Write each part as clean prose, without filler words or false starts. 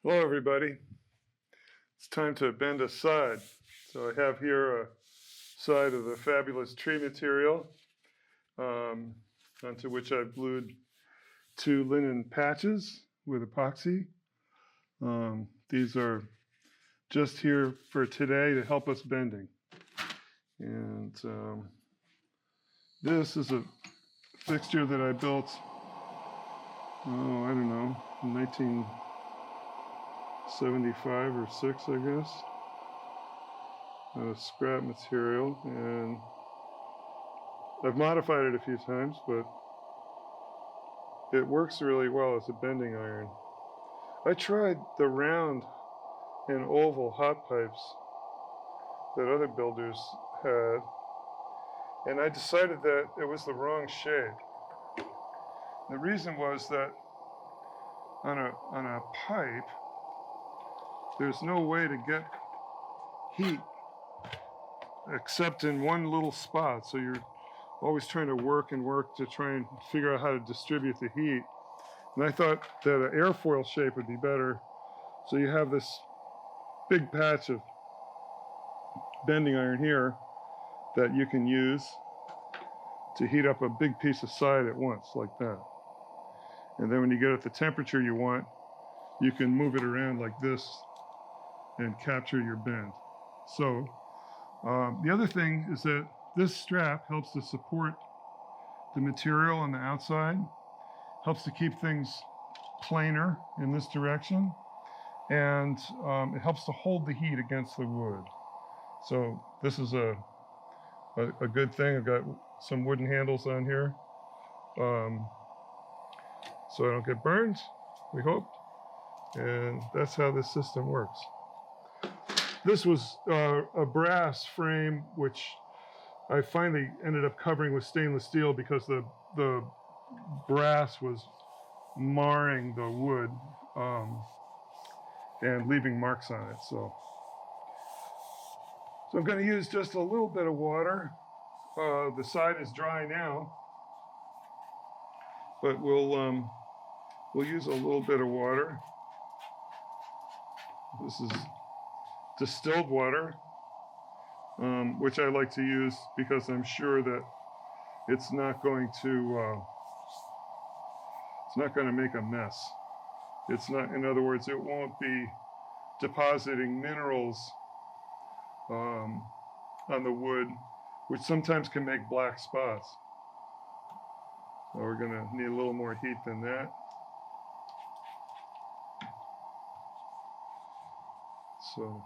Hello everybody. It's time to bend a side. So I have here a side of the fabulous tree material onto which I've glued 2 linen patches with epoxy. These are just here for today to help us bending. And this is a fixture that I built, I don't know, in 1975 or 6, I guess. Scrap material, and I've modified it a few times, but it works really well as a bending iron. I tried the round and oval hot pipes that other builders had, and I decided that it was the wrong shape. The reason was that on a pipe, there's no way to get heat except in one little spot, so you're always trying to work and work to try and figure out how to distribute the heat. And I thought that an airfoil shape would be better, so you have this big patch of bending iron here that you can use to heat up a big piece of side at once, like that. And then when you get at the temperature you want, you can move it around like this and capture your bend. So the other thing is that this strap helps to support the material on the outside, helps to keep things planar in this direction, and it helps to hold the heat against the wood. So this is a good thing. I've got some wooden handles on here, so I don't get burned, we hope. And that's how this system works. This was a brass frame, which I finally ended up covering with stainless steel because the brass was marring the wood and leaving marks on it. So I'm going to use just a little bit of water. The side is dry now, but we'll use a little bit of water. This is distilled water, which I like to use because I'm sure that it's not going to make a mess. It's not, in other words, it won't be depositing minerals on the wood, which sometimes can make black spots. So we're going to need a little more heat than that. So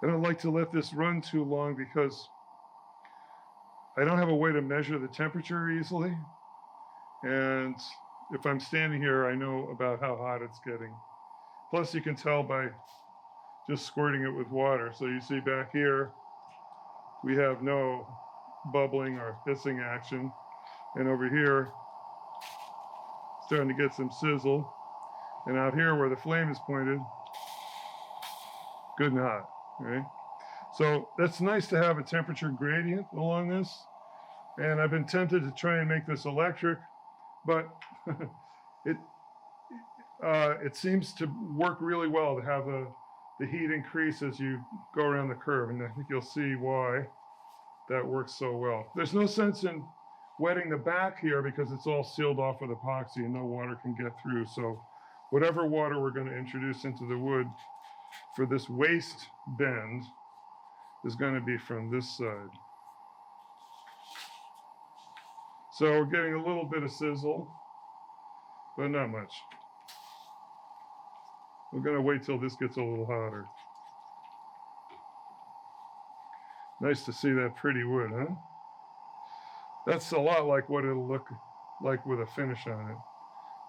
I don't like to let this run too long because I don't have a way to measure the temperature easily. And if I'm standing here, I know about how hot it's getting. Plus, you can tell by just squirting it with water. So you see back here, we have no bubbling or hissing action. And over here, starting to get some sizzle. And out here where the flame is pointed, good and hot, right? So that's nice to have a temperature gradient along this. And I've been tempted to try and make this electric, but it seems to work really well to have the heat increase as you go around the curve. And I think you'll see why that works so well. There's no sense in wetting the back here because it's all sealed off with epoxy and no water can get through. So whatever water we're going to introduce into the wood for this waist bend is going to be from this side. So we're getting a little bit of sizzle, but not much. We're going to wait till this gets a little hotter. Nice to see that pretty wood, huh? That's a lot like what it'll look like with a finish on it.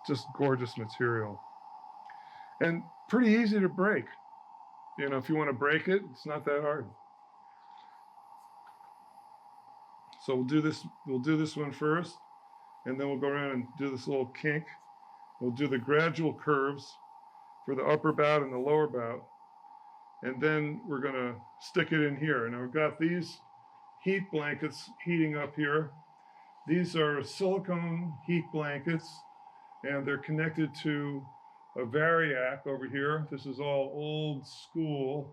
Just gorgeous material. And pretty easy to break. You know, if you want to break it, it's not that hard. So we'll do this one first, and then we'll go around and do this little kink. We'll do the gradual curves for the upper bout and the lower bout, and then we're going to stick it in here. Now we've got these heat blankets heating up here. These are silicone heat blankets, and they're connected to a variac over here. This is all old school,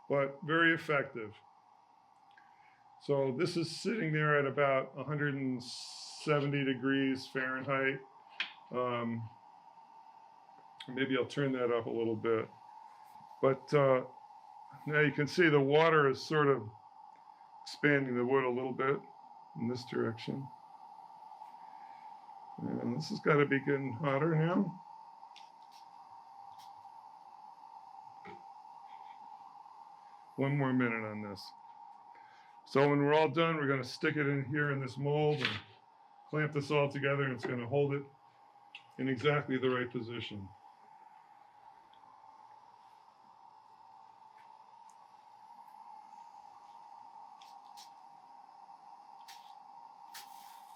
but very effective. So this is sitting there at about 170 degrees Fahrenheit. Maybe I'll turn that up a little bit. But now you can see the water is sort of expanding the wood a little bit in this direction. And this has got to be getting hotter now. One more minute on this. So when we're all done, we're going to stick it in here in this mold and clamp this all together, and it's going to hold it in exactly the right position.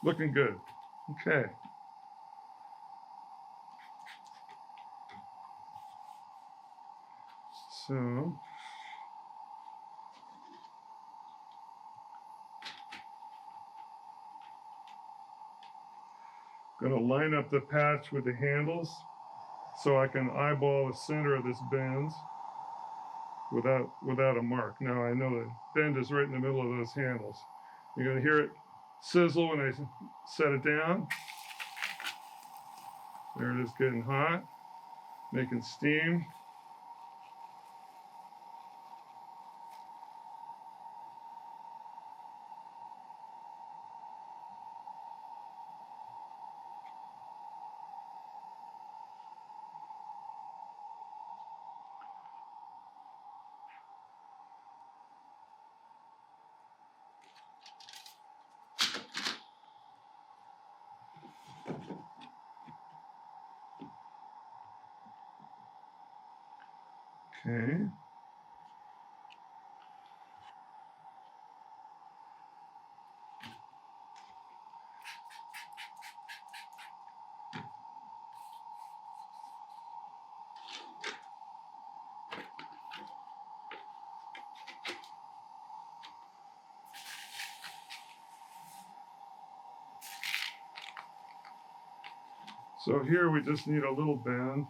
Looking good. Okay. So going to line up the patch with the handles so I can eyeball the center of this bend without a mark. Now I know the bend is right in the middle of those handles. You're going to hear it sizzle when I set it down. There it is, getting hot, making steam. Okay. So here we just need a little bend.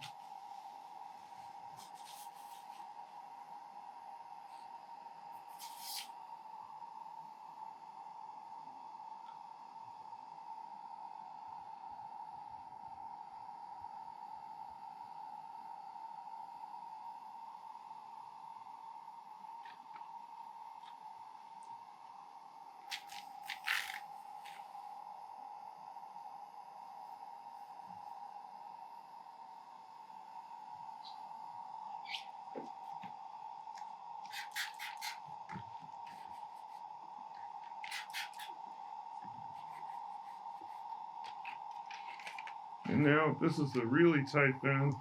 And now this is a really tight bend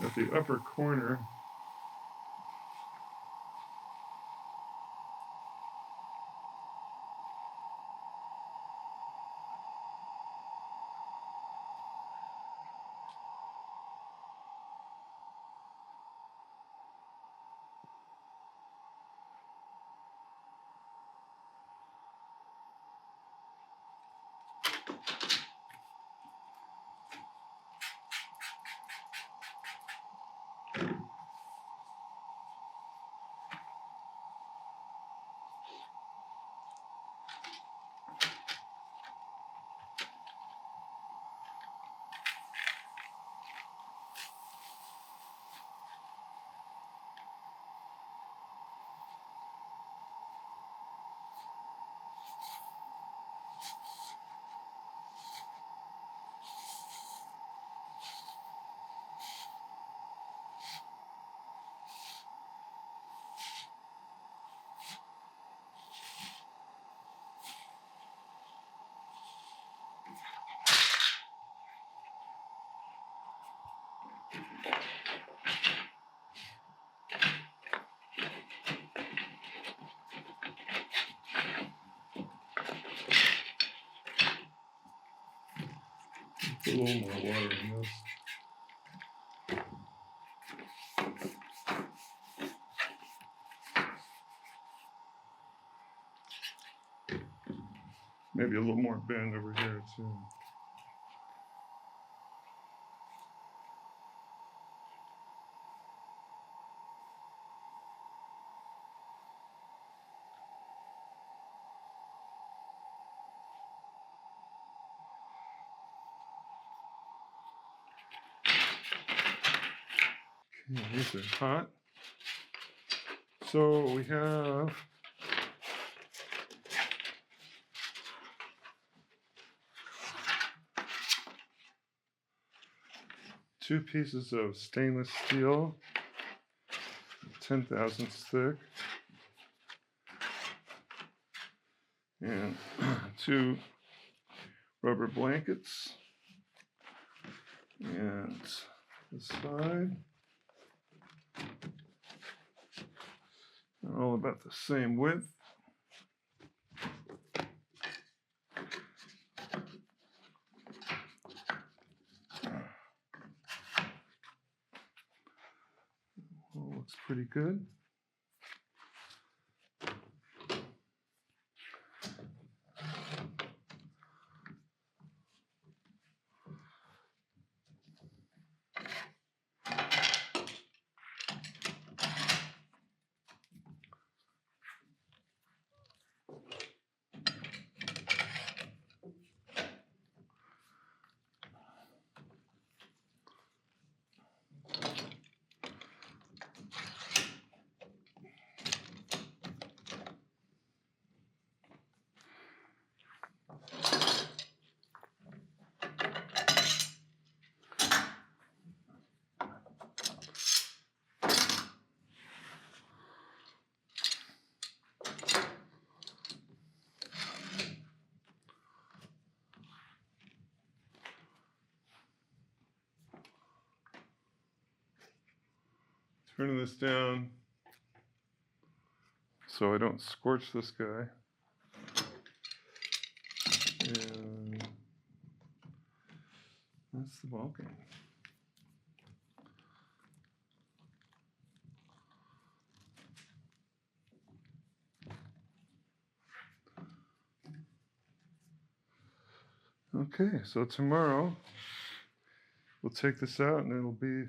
at the upper corner. Put a little more water in this. Maybe a little more bend over here too. Yeah, these are hot. So we have two pieces of stainless steel, 10 thousandths thick, and two rubber blankets, and this side, they're all about the same width. Well, looks pretty good. Turning this down so I don't scorch this guy. And that's the ball game. Okay, so tomorrow we'll take this out and it'll be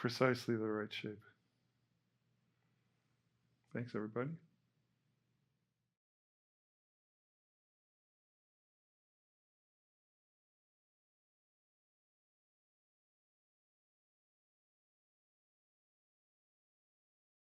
precisely the right shape. Thanks, everybody.